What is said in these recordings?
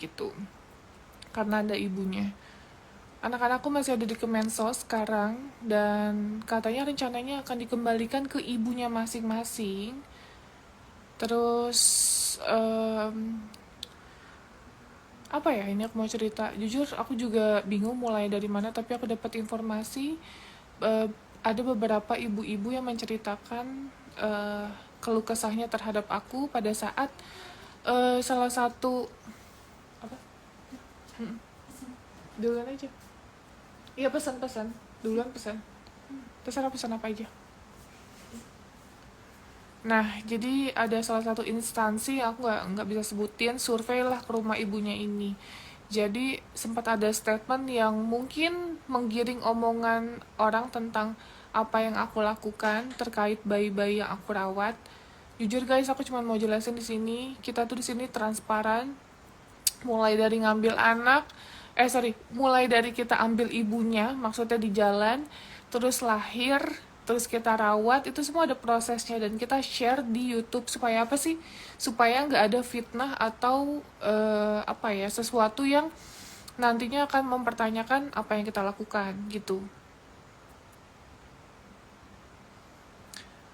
gitu, karena ada ibunya. Anak-anakku masih ada di Kemensos sekarang, dan katanya rencananya akan dikembalikan ke ibunya masing-masing. Terus apa ya, ini aku mau cerita. Jujur aku juga bingung mulai dari mana, tapi aku dapat informasi eh, ada beberapa ibu-ibu yang menceritakan keluh kesahnya terhadap aku pada saat salah satu apa, duluan aja. Iya, pesan-pesan duluan, pesan terserah, pesan apa aja. Nah, jadi ada salah satu instansi, aku nggak bisa sebutin, survei lah ke rumah ibunya ini. Jadi sempat ada statement yang mungkin menggiring omongan orang tentang apa yang aku lakukan terkait bayi-bayi yang aku rawat. Jujur guys, aku cuma mau jelasin di sini, kita tuh di sini transparan, mulai dari ngambil anak, mulai dari kita ambil ibunya, maksudnya di jalan, terus lahir, terus kita rawat, itu semua ada prosesnya, dan kita share di YouTube supaya apa sih? Supaya nggak ada fitnah atau apa ya, sesuatu yang nantinya akan mempertanyakan apa yang kita lakukan gitu.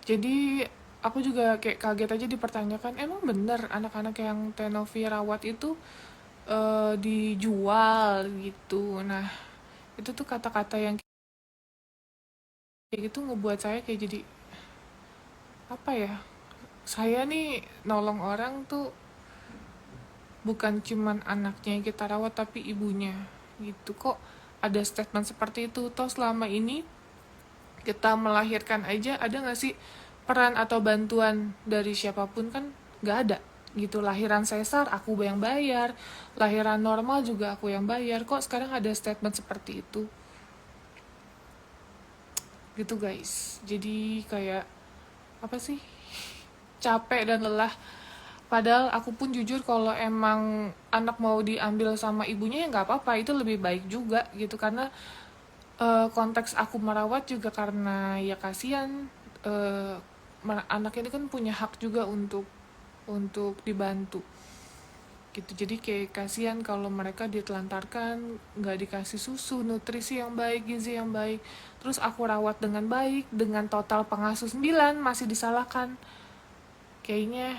Jadi aku juga kayak kaget aja dipertanyakan, emang bener anak-anak yang Tenovi rawat itu dijual gitu. Nah, itu tuh kata-kata yang kayak gitu ngebuat saya kayak jadi apa ya? Saya nih nolong orang tuh bukan cuman anaknya yang kita rawat tapi ibunya gitu. Kok ada statement seperti itu? Toh selama ini kita melahirkan aja ada nggak sih peran atau bantuan dari siapapun? Kan nggak ada gitu. Lahiran sesar aku yang bayar, lahiran normal juga aku yang bayar. Kok sekarang ada statement seperti itu gitu guys? Jadi kayak apa sih, capek dan lelah. Padahal aku pun jujur kalau emang anak mau diambil sama ibunya ya nggak apa-apa, itu lebih baik juga gitu, karena konteks aku merawat juga karena ya kasihan, eh, anak ini kan punya hak juga untuk dibantu gitu. Jadi kayak kasihan kalau mereka ditelantarkan, nggak dikasih susu, nutrisi yang baik, gizi yang baik, terus aku rawat dengan baik, dengan total pengasuh 9 masih disalahkan. Kayaknya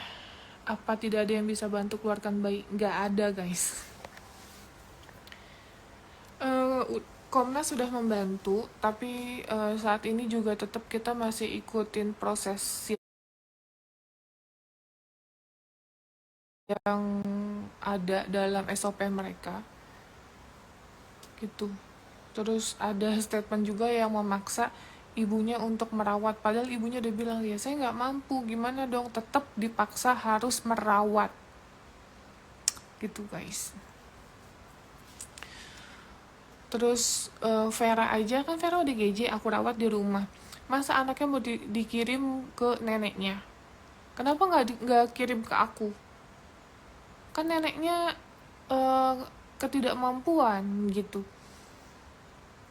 apa tidak ada yang bisa bantu keluarkan bayi? Nggak ada guys. Eh, Komnas sudah membantu, tapi saat ini juga tetap kita masih ikutin proses yang ada dalam SOP mereka gitu. Terus ada statement juga yang memaksa ibunya untuk merawat, padahal ibunya udah bilang ya saya nggak mampu, gimana dong, tetap dipaksa harus merawat gitu guys. Terus Vera aja, kan Vera ODGJ, aku rawat di rumah, masa anaknya mau dikirim ke neneknya? Kenapa nggak kirim ke aku? Kan neneknya uh, ketidakmampuan gitu.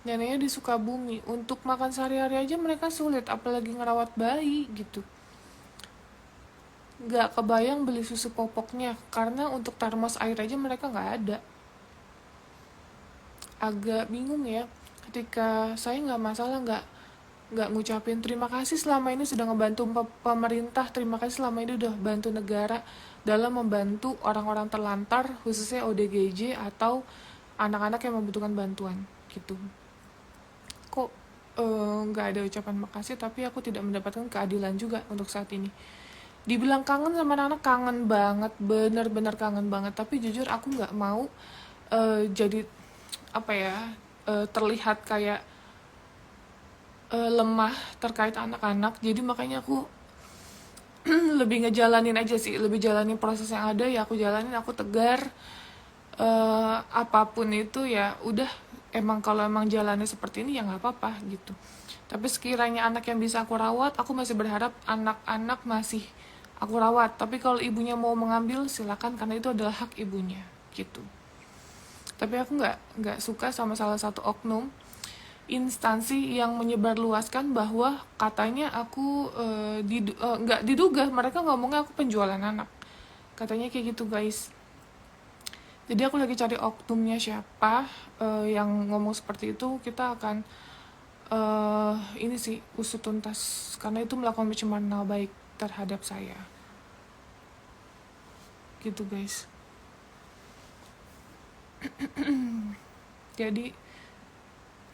Neneknya di Sukabumi, untuk makan sehari-hari aja mereka sulit, apalagi ngerawat bayi gitu. Nggak kebayang beli susu popoknya, karena untuk termos air aja mereka nggak ada. Agak bingung ya, ketika saya nggak masalah, nggak ngucapin terima kasih selama ini sudah ngebantu pemerintah, terima kasih selama ini udah bantu negara dalam membantu orang-orang terlantar, khususnya ODGJ atau anak-anak yang membutuhkan bantuan gitu. Kok nggak ada ucapan makasih, tapi aku tidak mendapatkan keadilan juga untuk saat ini. Dibilang kangen sama anak-anak, kangen banget, bener-bener kangen banget, tapi jujur aku nggak mau jadi apa ya, terlihat kayak lemah terkait anak-anak. Jadi makanya aku lebih ngejalanin aja sih, lebih jalanin proses yang ada, ya aku jalanin, aku tegar. Apapun itu ya udah, emang kalau emang jalannya seperti ini ya nggak apa-apa gitu. Tapi sekiranya anak yang bisa aku rawat, aku masih berharap anak-anak masih aku rawat. Tapi kalau ibunya mau mengambil, silakan, karena itu adalah hak ibunya gitu. Tapi aku nggak suka sama salah satu oknum instansi yang menyebarluaskan bahwa katanya aku nggak diduga, mereka ngomongnya aku penjualan anak, katanya kayak gitu guys. Jadi aku lagi cari oknumnya siapa yang ngomong seperti itu. Kita akan ini sih usut tuntas, karena itu melakukan pencemaran nama baik terhadap saya. Gitu guys. Jadi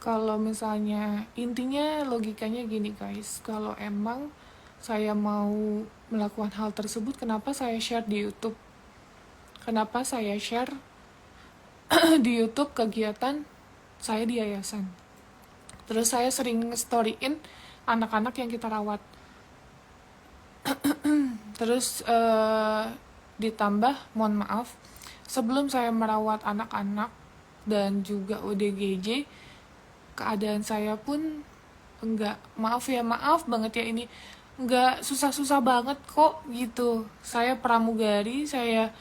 kalau misalnya intinya logikanya gini guys, kalau emang saya mau melakukan hal tersebut, kenapa saya share di YouTube? Kenapa saya share di YouTube kegiatan saya di yayasan? Terus saya sering storyin anak-anak yang kita rawat. Terus ditambah, mohon maaf, sebelum saya merawat anak-anak dan juga ODGJ, keadaan saya pun enggak, maaf banget ya ini, enggak susah-susah banget kok gitu. Saya pramugari, saya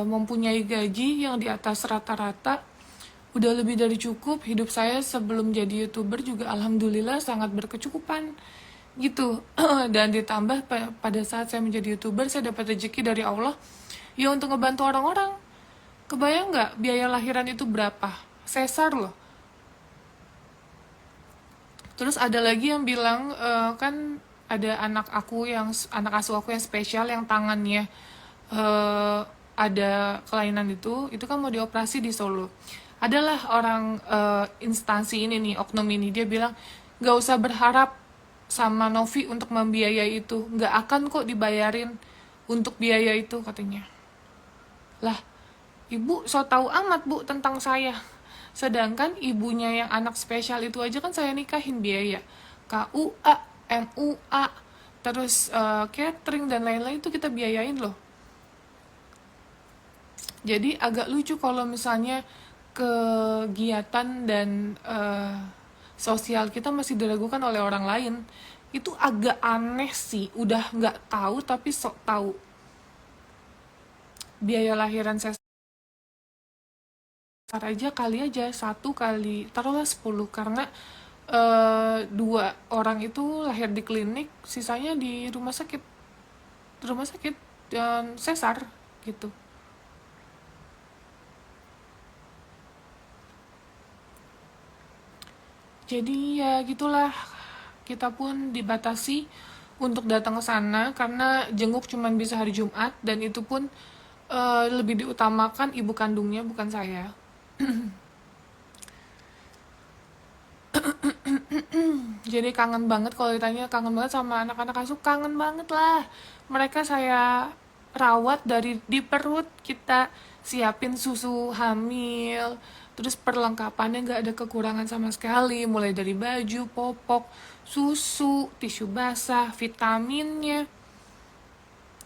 mempunyai gaji yang di atas rata-rata, udah lebih dari cukup. Hidup saya sebelum jadi YouTuber juga alhamdulillah sangat berkecukupan gitu. Dan ditambah pada saat saya menjadi YouTuber, saya dapat rezeki dari Allah ya untuk ngebantu orang-orang. Kebayang nggak biaya lahiran itu berapa? Sesar loh. Terus ada lagi yang bilang kan ada anak asuh aku yang spesial, yang tangannya ada kelainan itu kan mau dioperasi di Solo. Adalah orang instansi ini nih, oknum ini, dia bilang nggak usah berharap sama Novi untuk membiayai itu, nggak akan kok dibayarin untuk biaya itu katanya. Lah, ibu so tahu amat bu tentang saya. Sedangkan ibunya yang anak spesial itu aja kan saya nikahin biaya KUA, MUA, terus catering dan lain-lain itu kita biayain loh. Jadi agak lucu kalau misalnya kegiatan dan sosial kita masih diragukan oleh orang lain. Itu agak aneh sih, udah nggak tahu tapi sok tahu. Biaya lahiran sesar aja kali aja 1 kali, taruhlah 10, karena 2 orang itu lahir di klinik, sisanya di rumah sakit dan sesar gitu. Jadi ya gitulah, kita pun dibatasi untuk datang ke sana karena jenguk cuma bisa hari Jumat, dan itu pun lebih diutamakan ibu kandungnya, bukan saya. Jadi kangen banget, kalau ditanya kangen banget sama anak-anak asuh, kangen banget lah. Mereka saya rawat dari di perut, kita siapin susu hamil, terus perlengkapannya nggak ada kekurangan sama sekali, mulai dari baju, popok, susu, tisu basah, vitaminnya,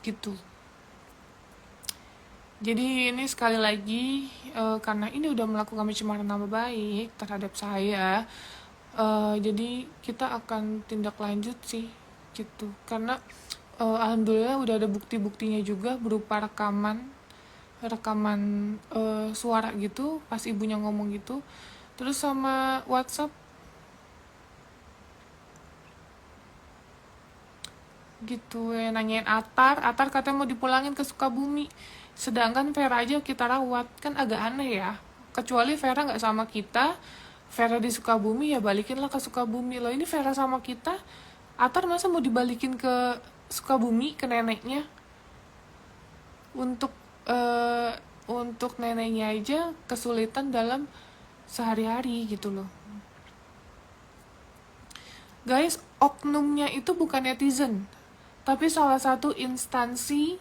gitu. Jadi ini sekali lagi karena ini udah melakukan pencemaran nama baik terhadap saya, jadi kita akan tindak lanjut sih gitu, karena alhamdulillah udah ada bukti-buktinya juga berupa rekaman suara gitu pas ibunya ngomong gitu, terus sama WhatsApp gitu ya, nanyain Atar katanya mau dipulangin ke Sukabumi, sedangkan Vera aja kita rawat. Kan agak aneh ya, kecuali Vera nggak sama kita, Vera di Sukabumi ya balikinlah ke Sukabumi. Loh ini Vera sama kita, Atar masa mau dibalikin ke Sukabumi ke neneknya? Untuk neneknya aja kesulitan dalam sehari-hari gitu loh. Guys, oknumnya itu bukan netizen, tapi salah satu instansi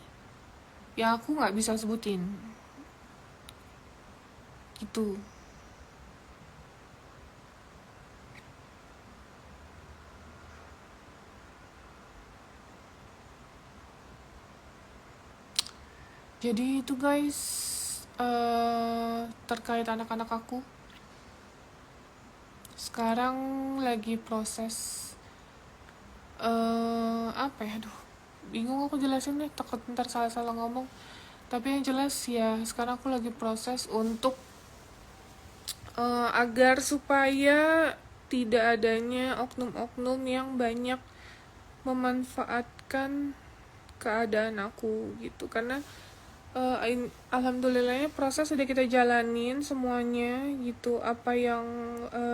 yang aku nggak bisa sebutin gitu. Jadi itu guys, terkait anak-anak aku. Sekarang lagi proses apa ya, aduh bingung aku jelasin deh, takut ntar salah-salah ngomong. Tapi yang jelas ya, sekarang aku lagi proses untuk agar supaya tidak adanya oknum-oknum yang banyak memanfaatkan keadaan aku gitu. Karena Alhamdulillahnya proses sudah kita jalanin semuanya gitu, apa yang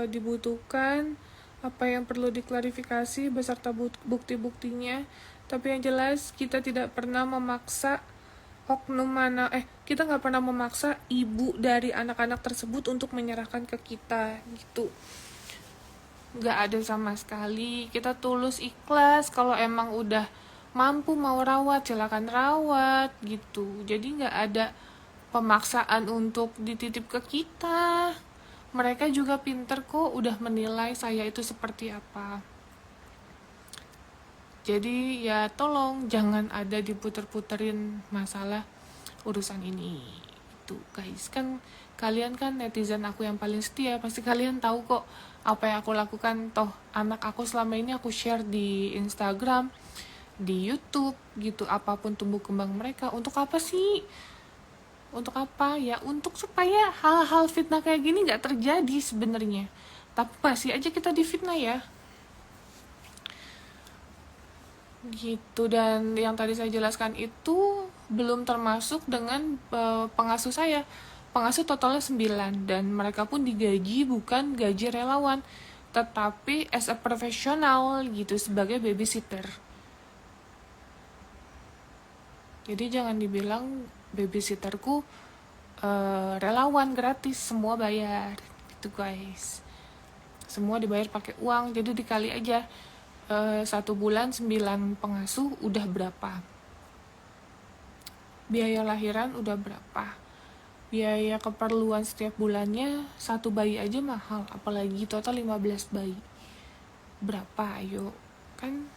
dibutuhkan, apa yang perlu diklarifikasi beserta bukti-buktinya. Tapi yang jelas kita tidak pernah memaksa oknum mana kita nggak pernah memaksa ibu dari anak-anak tersebut untuk menyerahkan ke kita gitu, nggak ada sama sekali. Kita tulus ikhlas, kalau emang udah mampu mau rawat silakan rawat gitu. Jadi nggak ada pemaksaan untuk dititip ke kita. Mereka juga pinter kok, udah menilai saya itu seperti apa. Jadi ya tolong jangan ada diputer-puterin masalah urusan ini. Itu guys, kan kalian kan netizen aku yang paling setia, pasti kalian tahu kok apa yang aku lakukan. Toh anak aku selama ini aku share di Instagram, di YouTube gitu, apapun tumbuh kembang mereka. Untuk apa sih? Untuk apa ya? Untuk supaya hal-hal fitnah kayak gini nggak terjadi sebenarnya. Tapi masih aja kita difitnah ya. Gitu. Dan yang tadi saya jelaskan itu belum termasuk dengan pengasuh saya. Pengasuh totalnya 9 dan mereka pun digaji bukan gaji relawan, tetapi as a professional gitu, sebagai babysitter. Jadi jangan dibilang babysitterku relawan gratis, semua bayar gitu guys. Semua dibayar pakai uang, jadi dikali aja 1 bulan 9 pengasuh udah berapa, biaya lahiran udah berapa, biaya keperluan setiap bulannya 1 bayi aja mahal, apalagi total 15 bayi, berapa ayo kan.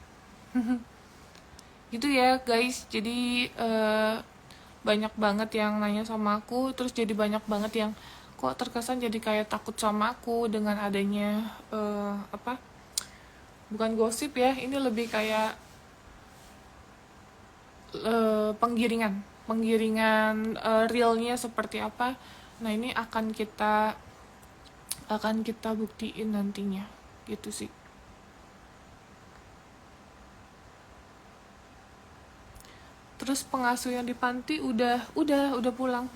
Gitu ya guys. Jadi banyak banget yang nanya sama aku, terus jadi banyak banget yang kok terkesan jadi kayak takut sama aku dengan adanya bukan gosip ya, ini lebih kayak penggiringan realnya seperti apa. Nah ini akan kita buktiin nantinya gitu sih. Terus pengasuh yang di panti udah pulang.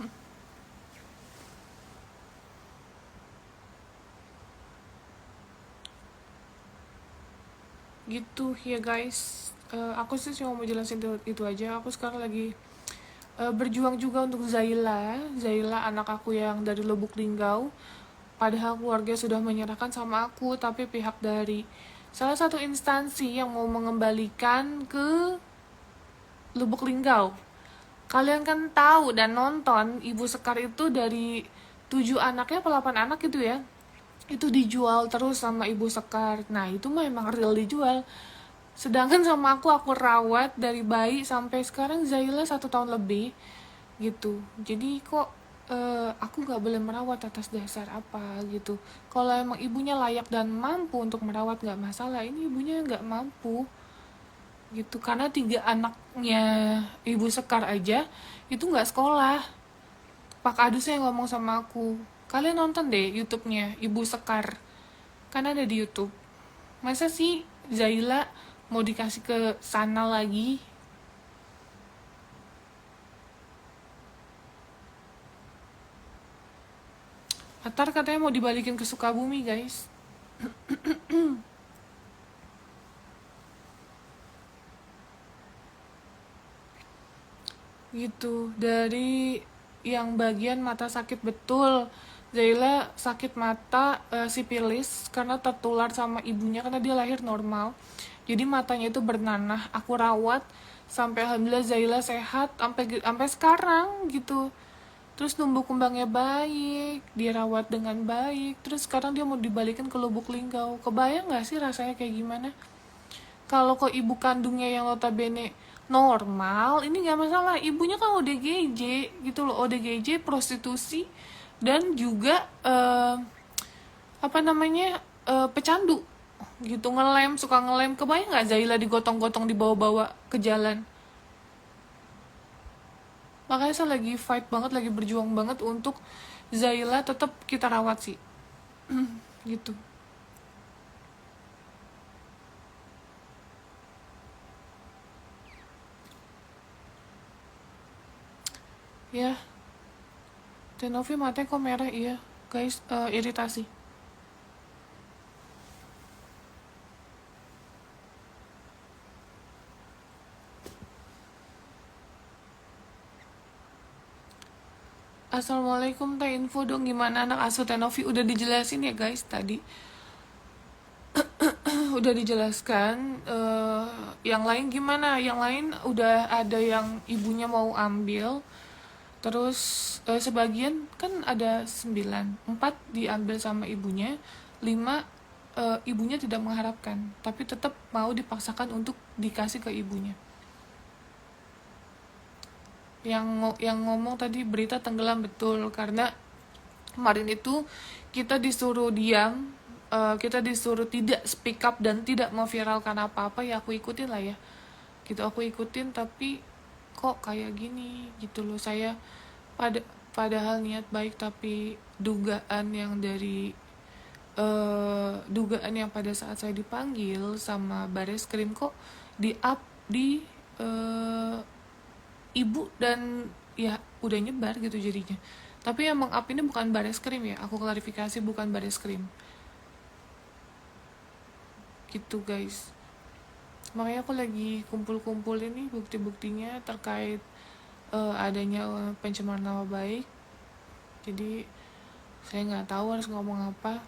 Gitu ya guys. Aku sih cuma mau jelasin itu aja. Aku sekarang lagi berjuang juga untuk Zaila anak aku yang dari Lubuk Linggau. Padahal keluarga sudah menyerahkan sama aku, tapi pihak dari salah satu instansi yang mau mengembalikan ke Lubuk Linggau. Kalian kan tahu dan nonton Ibu Sekar itu dari 7 anaknya atau 8 anak gitu ya, itu dijual terus sama Ibu Sekar. Nah itu mah emang real dijual. Sedangkan sama aku rawat dari bayi sampai sekarang Zaila 1 tahun lebih gitu. Jadi kok aku nggak boleh merawat atas dasar apa gitu. Kalau emang ibunya layak dan mampu untuk merawat nggak masalah, ini ibunya nggak mampu gitu, karena 3 anaknya Ibu Sekar aja itu nggak sekolah. Pak Adusnya yang ngomong sama aku, kalian nonton deh YouTube-nya Ibu Sekar, kan ada di YouTube. Masa sih Zaila mau dikasih ke sana lagi? Atar katanya mau dibalikin ke Sukabumi guys. Gitu. Dari yang bagian mata sakit betul, Zaila sakit mata sipilis karena tertular sama ibunya, karena dia lahir normal. Jadi matanya itu bernanah. Aku rawat sampai alhamdulillah Zaila sehat sampai sekarang gitu. Terus tumbuh kembangnya baik, dirawat dengan baik. Terus sekarang dia mau dibalikin ke Lubuk Linggau. Kebayang gak sih rasanya kayak gimana? Kalau ke ibu kandungnya yang notabene normal, ini nggak masalah. Ibunya kan ODGJ gitu loh, ODGJ prostitusi dan juga pecandu gitu, suka ngelem. Kebayang nggak Zaila digotong-gotong dibawa-bawa ke jalan? Makanya saya lagi fight banget, lagi berjuang banget untuk Zaila tetap kita rawat sih. Gitu. Ya, Tenovi matanya kok merah, iya guys, iritasi. Assalamualaikum, teh info dong gimana anak asuh Tenovi. Udah dijelasin ya guys tadi. Udah dijelaskan. Yang lain gimana? Yang lain udah ada yang ibunya mau ambil. Terus sebagian kan ada 9, 4 diambil sama ibunya, 5 ibunya tidak mengharapkan, tapi tetap mau dipaksakan untuk dikasih ke ibunya. Yang ngomong tadi berita tenggelam betul, karena kemarin itu kita disuruh diam, kita disuruh tidak speak up dan tidak memviralkan apa-apa, ya aku ikutin lah ya. Gitu aku ikutin, tapi kok kayak gini gitu loh. Saya padahal niat baik, tapi dugaan yang pada saat saya dipanggil sama Bareskrim kok di up di ibu, dan ya udah nyebar gitu jadinya. Tapi yang meng-up ini bukan Bareskrim ya, aku klarifikasi, bukan Bareskrim gitu guys. Makanya aku lagi kumpul-kumpul ini bukti-buktinya terkait adanya pencemaran nama baik. Jadi saya nggak tahu harus ngomong apa,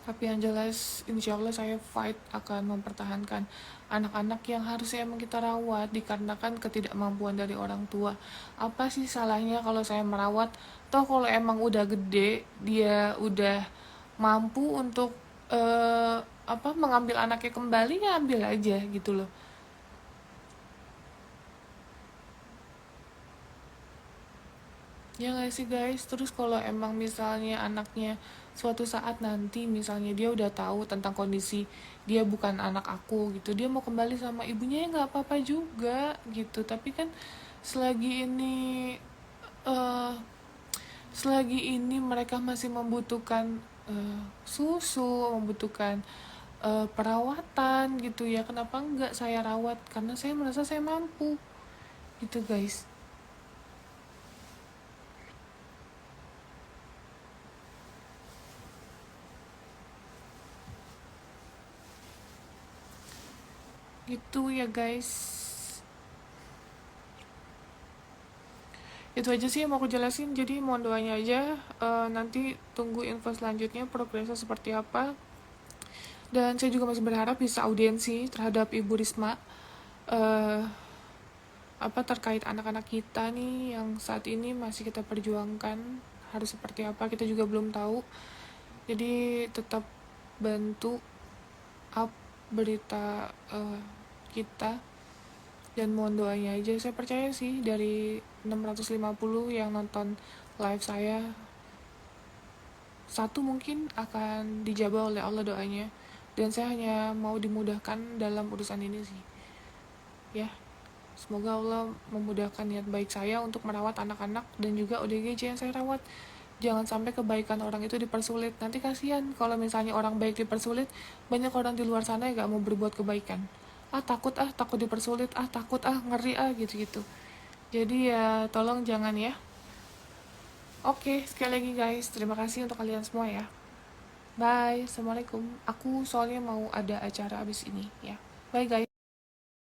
tapi yang jelas insya Allah saya fight akan mempertahankan anak-anak yang harusnya emang kita rawat dikarenakan ketidakmampuan dari orang tua. Apa sih salahnya kalau saya merawat? Toh kalau emang udah gede, dia udah mampu untuk mengambil anaknya kembali, ya ambil aja gitu loh. Ya nggak sih guys? Terus kalau emang misalnya anaknya suatu saat nanti misalnya dia udah tahu tentang kondisi dia bukan anak aku gitu, dia mau kembali sama ibunya, ya nggak apa-apa juga gitu. Tapi kan selagi ini eh selagi ini mereka masih membutuhkan susu, membutuhkan perawatan gitu ya, kenapa nggak saya rawat, karena saya merasa saya mampu gitu guys. Gitu ya guys. Itu aja sih yang mau aku jelasin, jadi mohon doanya aja. Nanti tunggu info selanjutnya progresnya seperti apa, dan saya juga masih berharap bisa audiensi terhadap Ibu Risma, eh terkait anak-anak kita nih yang saat ini masih kita perjuangkan harus seperti apa, kita juga belum tahu. Jadi tetap bantu up berita kita, dan mohon doanya aja. Saya percaya sih dari 650 yang nonton live saya, satu mungkin akan dijabah oleh Allah doanya, dan saya hanya mau dimudahkan dalam urusan ini sih ya. Semoga Allah memudahkan niat baik saya untuk merawat anak-anak dan juga ODGJ yang saya rawat. Jangan sampai kebaikan orang itu dipersulit. Nanti kasihan kalau misalnya orang baik dipersulit, banyak orang di luar sana yang gak mau berbuat kebaikan. Takut dipersulit, takut ngeri gitu-gitu. Jadi ya tolong jangan ya. Oke, sekali lagi guys, terima kasih untuk kalian semua ya. Bye, assalamualaikum. Aku soalnya mau ada acara abis ini ya. Bye guys.